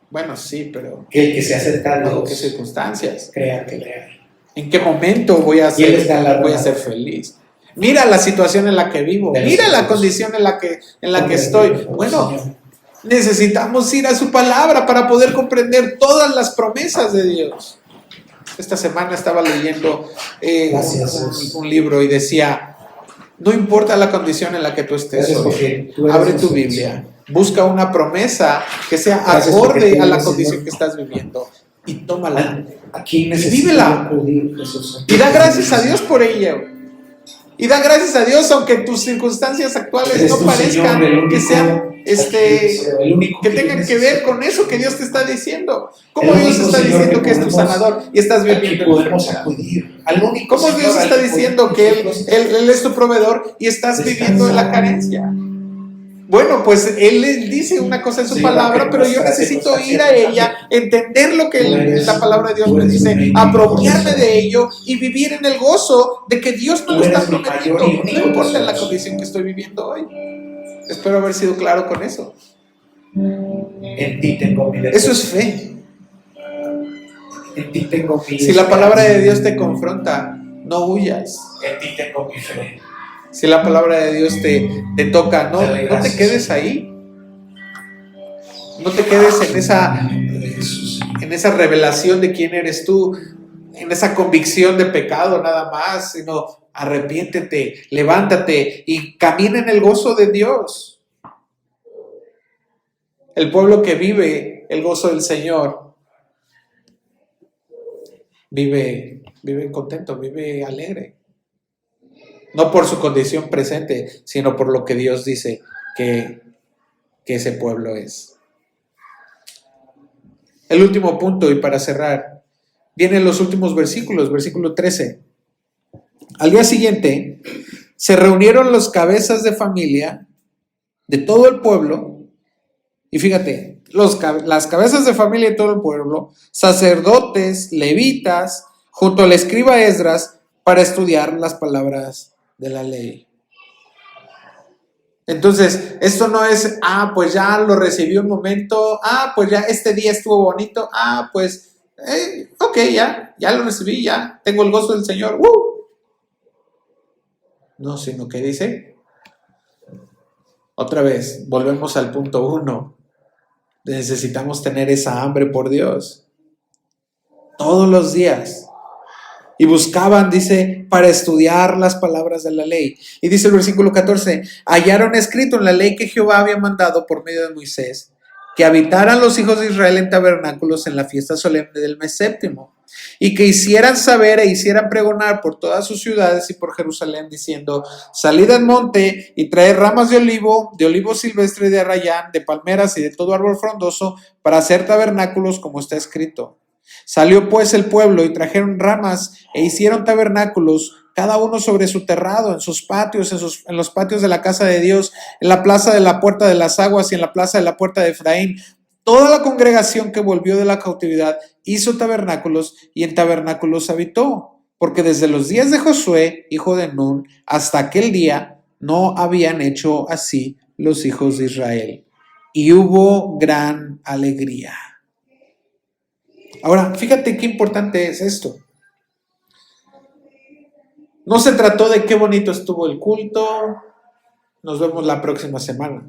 bueno, sí, pero que el que se acerca a ¿bajo qué Dios circunstancias? crea que le hay. ¿En qué momento voy a Y Él es ser, galardonador. voy a ser feliz? Mira la situación en la que vivo, De los mira la hijos. condición en la que Hombre, estoy. Señor. Bueno, necesitamos ir a su palabra para poder comprender todas las promesas de Dios. Esta semana estaba leyendo Gracias. un libro y decía, no importa la condición en la que tú estés Gracias hoy, porque tú eres abre tu nuestro Biblia, busca una promesa que sea Gracias porque acorde tú a la eres, condición Señor. que estás viviendo y tómala. Aquí vívela. acudir, Jesús. Y da gracias a Dios por ello. Y da gracias a Dios aunque tus circunstancias actuales Eres no tu parezcan Señor, el único que sean el único que tengan que ver con eso que Dios te está diciendo. ¿Cómo El Dios único está Señor diciendo que es tu podemos- sanador y estás Aquí viviendo en podemos enfermedad? acudir al único ¿Cómo Señor Dios al está que diciendo que él es tu proveedor y estás Descansa. viviendo en la carencia? Bueno, pues Él dice una cosa en su Sí, palabra, porque pero yo nuestra necesito ir circunstancia a ella, entender lo que Tú eres- la palabra de Dios tú me eres dice, mi apropiarme corazón. de ello y vivir en el gozo de que Dios me Tú lo está eres mi prometiendo, mayor y único no importa la tesoro. condición que estoy viviendo hoy. Espero haber sido claro con eso. En ti tengo mi Eso es fe. En ti tengo mi Si la palabra de Dios te confronta, no huyas. En ti tengo mi fe. Si la palabra de Dios te toca, no Te doy te gracias. quedes ahí. No te quedes en esa, En el nombre de Jesús. en esa revelación de quién eres tú, en esa convicción de pecado nada más, sino arrepiéntete, levántate y camina en el gozo de Dios. El pueblo que vive el gozo del Señor vive contento, vive alegre. No por su condición presente, sino por lo que Dios dice que ese pueblo es. El último punto, y para cerrar, vienen los últimos versículos, versículo 13. Al día siguiente, se reunieron los cabezas de familia de todo el pueblo, y fíjate, las cabezas de familia de todo el pueblo, sacerdotes, levitas, junto al escriba Esdras, para estudiar las palabras de la ley. Entonces, esto no es, pues ya lo recibí un momento, pues ya este día estuvo bonito, pues, ok, ya lo recibí, ya tengo el gozo del Señor, ¡woo! No, sino que dice, otra vez, volvemos al punto 1, necesitamos tener esa hambre por Dios, todos los días. Y buscaban, dice, para estudiar las palabras de la ley. Y dice el versículo 14, hallaron escrito en la ley que Jehová había mandado por medio de Moisés, que habitaran los hijos de Israel en tabernáculos en la fiesta solemne del mes séptimo, y que hicieran saber e hicieran pregonar por todas sus ciudades y por Jerusalén, diciendo: salid al monte y traed ramas de olivo silvestre, de arrayán, de palmeras y de todo árbol frondoso, para hacer tabernáculos, como está escrito. Salió pues el pueblo y trajeron ramas e hicieron tabernáculos, cada uno sobre su terrado, en sus patios, en los patios de la casa de Dios, en la plaza de la puerta de las aguas y en la plaza de la puerta de Efraín. Toda la congregación que volvió de la cautividad hizo tabernáculos y en tabernáculos habitó, porque desde los días de Josué, hijo de Nun, hasta aquel día no habían hecho así los hijos de Israel. Y hubo gran alegría. Ahora, fíjate qué importante es esto. No se trató de qué bonito estuvo el culto, nos vemos la próxima semana.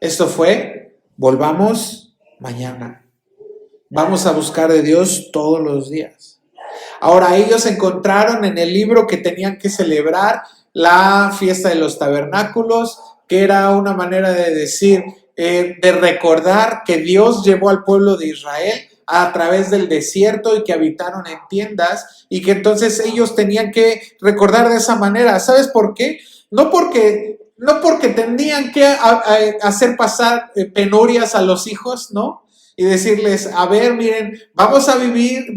Esto fue: volvamos mañana. Vamos a buscar de Dios todos los días. Ahora, ellos encontraron en el libro que tenían que celebrar la fiesta de los tabernáculos, que era una manera de decir, de recordar que Dios llevó al pueblo de Israel a través del desierto y que habitaron en tiendas, y que entonces ellos tenían que recordar de esa manera. ¿Sabes por qué? No porque tenían que hacer pasar penurias a los hijos, ¿no? Y decirles: a ver, miren, vamos a vivir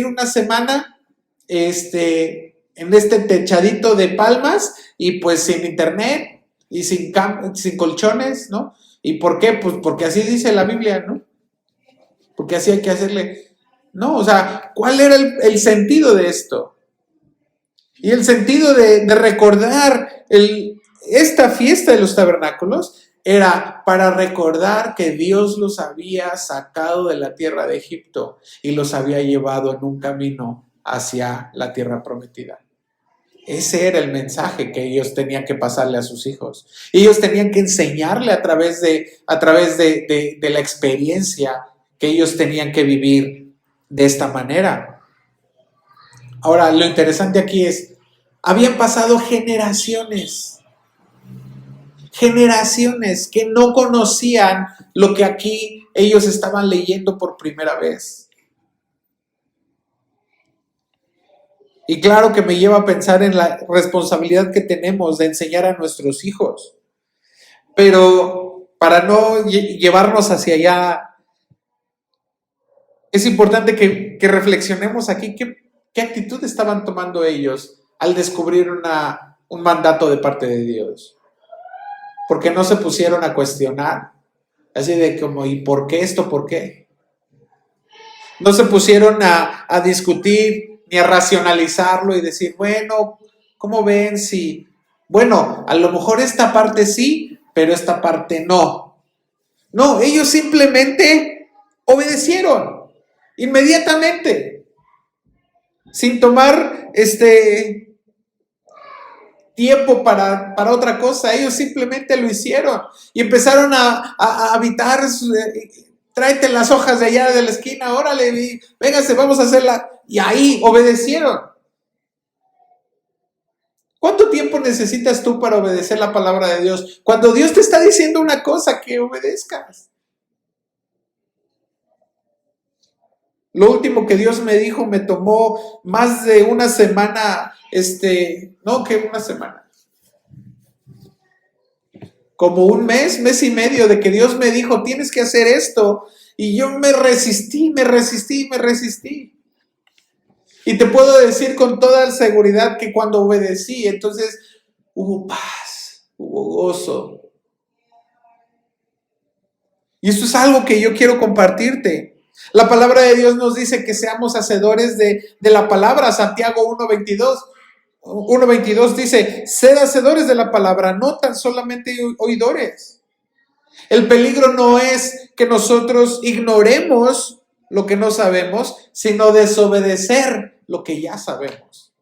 una semana en este techadito de palmas, y pues sin internet y sin colchones, ¿no? ¿Y por qué? Pues porque así dice la Biblia, ¿no? Porque así hay que hacerle. No, o sea, ¿cuál era el sentido de esto? Y el sentido de recordar esta fiesta de los tabernáculos era para recordar que Dios los había sacado de la tierra de Egipto y los había llevado en un camino hacia la tierra prometida. Ese era el mensaje que ellos tenían que pasarle a sus hijos. Ellos tenían que enseñarle a través de la experiencia que ellos tenían que vivir de esta manera. Ahora, lo interesante aquí es: habían pasado generaciones que no conocían lo que aquí ellos estaban leyendo por primera vez. Y claro que me lleva a pensar en la responsabilidad que tenemos de enseñar a nuestros hijos. Pero para no llevarnos hacia allá, es importante que reflexionemos aquí qué actitud estaban tomando ellos al descubrir un mandato de parte de Dios. Porque no se pusieron a cuestionar, así de como: ¿y por qué esto? ¿Por qué? No se pusieron a discutir ni a racionalizarlo y decir: bueno, ¿cómo ven si? Bueno, a lo mejor esta parte sí, pero esta parte no. No, ellos simplemente obedecieron inmediatamente, sin tomar tiempo para otra cosa. Ellos simplemente lo hicieron y empezaron a habitar. Tráete las hojas de allá de la esquina, órale, véngase, vamos a hacerla. Y ahí obedecieron. ¿Cuánto tiempo necesitas tú para obedecer la palabra de Dios? Cuando Dios te está diciendo una cosa, que obedezcas. Lo último que Dios me dijo me tomó más de una semana, no, que una semana. Como un mes y medio de que Dios me dijo: tienes que hacer esto. Y yo me resistí. Y te puedo decir con toda seguridad que cuando obedecí, entonces hubo paz, hubo gozo. Y esto es algo que yo quiero compartirte. La palabra de Dios nos dice que seamos hacedores de la palabra. Santiago 1:22 dice: sed hacedores de la palabra, no tan solamente oidores. El peligro no es que nosotros ignoremos lo que no sabemos, sino desobedecer lo que ya sabemos.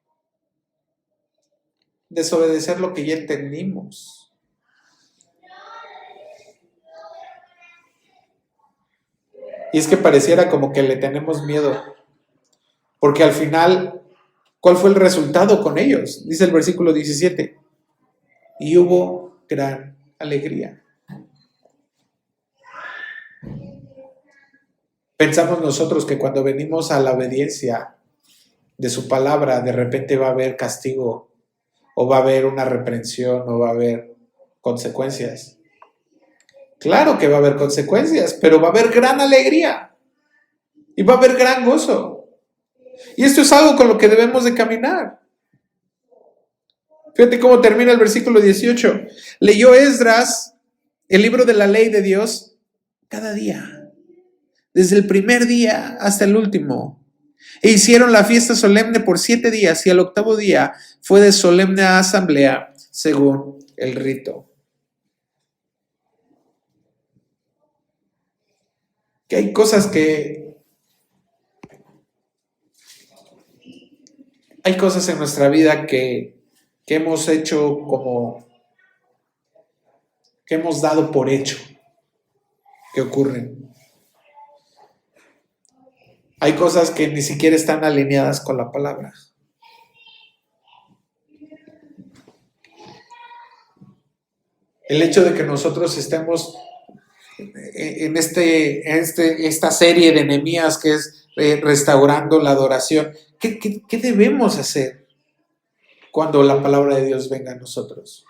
Desobedecer lo que ya entendimos. Y es que pareciera como que le tenemos miedo, porque al final, ¿cuál fue el resultado con ellos? Dice el versículo 17: y hubo gran alegría. Pensamos nosotros que cuando venimos a la obediencia de su palabra, de repente va a haber castigo, o va a haber una reprensión, o va a haber consecuencias. Claro que va a haber consecuencias, pero va a haber gran alegría y va a haber gran gozo. Y esto es algo con lo que debemos de caminar. Fíjate cómo termina el versículo 18. Leyó Esdras el libro de la ley de Dios cada día, desde el primer día hasta el último. E hicieron la fiesta solemne por 7 días y al octavo día fue de solemne asamblea según el rito. Que hay cosas en nuestra vida que hemos hecho que hemos dado por hecho que ocurren. Hay cosas que ni siquiera están alineadas con la palabra. El hecho de que nosotros estemos en esta serie de Nehemías que es restaurando la adoración, ¿qué debemos hacer cuando la palabra de Dios venga a nosotros?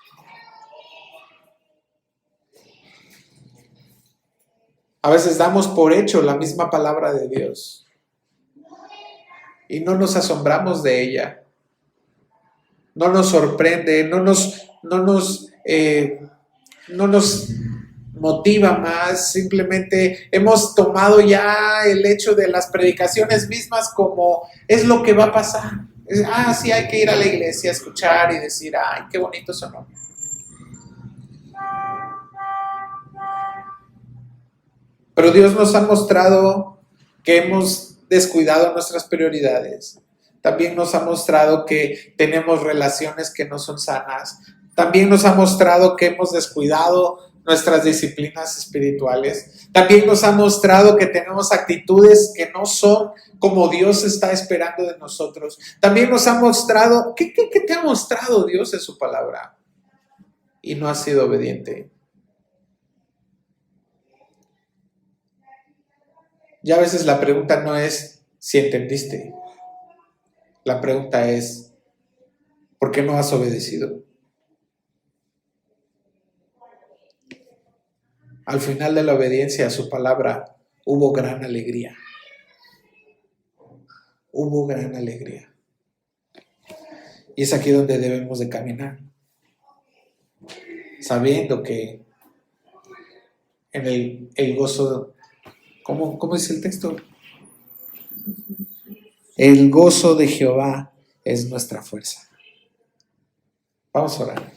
A veces damos por hecho la misma palabra de Dios y no nos asombramos de ella, no nos sorprende, no nos motiva más. Simplemente hemos tomado ya el hecho de las predicaciones mismas como es lo que va a pasar. Sí, hay que ir a la iglesia a escuchar y decir, ay, qué bonito sonó. Pero Dios nos ha mostrado que hemos descuidado nuestras prioridades. También nos ha mostrado que tenemos relaciones que no son sanas. También nos ha mostrado que hemos descuidado nuestras disciplinas espirituales. También nos ha mostrado que tenemos actitudes que no son como Dios está esperando de nosotros. También nos ha mostrado, ¿qué te ha mostrado Dios en su palabra? Y no has sido obediente. Ya a veces la pregunta no es si entendiste. La pregunta es, ¿por qué no has obedecido? Al final de la obediencia a su palabra hubo gran alegría. Hubo gran alegría. Y es aquí donde debemos de caminar. Sabiendo que en el gozo, ¿cómo dice el texto? El gozo de Jehová es nuestra fuerza. Vamos a orar.